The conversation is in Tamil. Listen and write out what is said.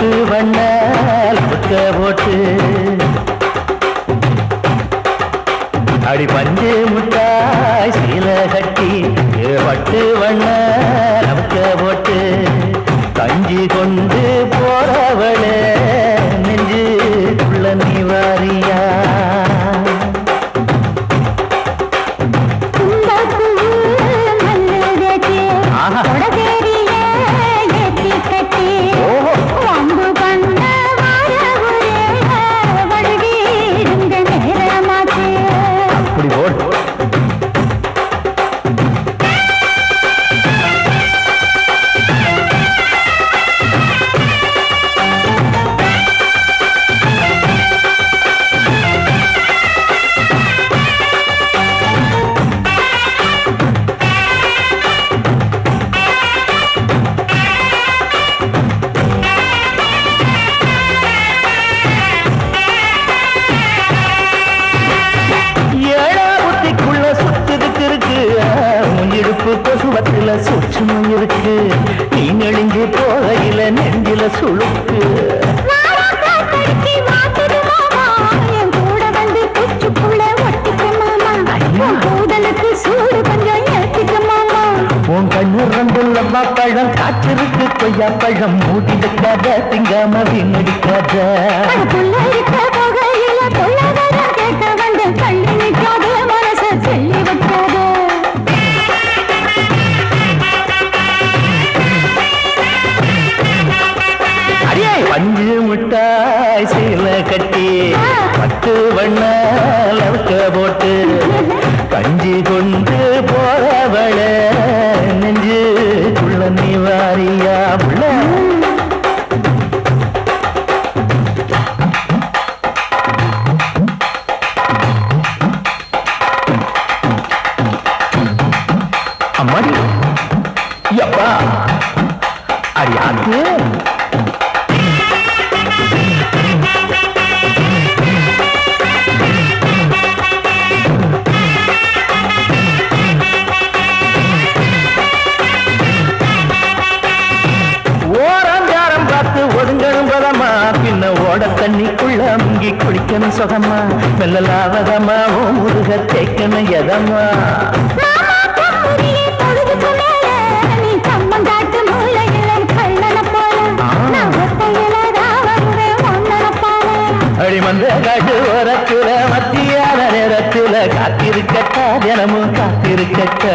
பட்டு வண்ண புக்க போட்டு அடி பஞ்சு முட்டாய் சீல கட்டி பட்டு வண்ண நமக்க போட்டு கஞ்சி கொண்டு போறவளே நெஞ்சுக்குள்ள நீ வாரியா சூட்சமும் இருக்கு நீ நெளிஞ்சு போகையில நெஞ்சில சுழுக்கு உன் கண்ணு ரங்குள்ளம்மா பழம் காற்றிருக்கு கொய்யா பழம் மூடி வைக்காத திங்காம வீணடிக்காத பஞ்சு முட்டாய் சீல கட்டி பட்டு வண்ண லவுக்க போட்டு கஞ்சி கொண்டு போறவள நெஞ்சுக்குள்ள நீ வாரியா புள்ள அம்மாடி அப்பா அறியாது பின்ன ஓட தண்ணிக்குள்ள முங்கி குளிக்கணும் சுகமா மெல்லலாவதமா ஓ முருக தேய்க்கணும் எதமா அடிமந்த காட்டு ஓரத்துல மத்தியான நேரத்துல காத்திருக்கட்டா தினமும் காத்திருக்கட்ட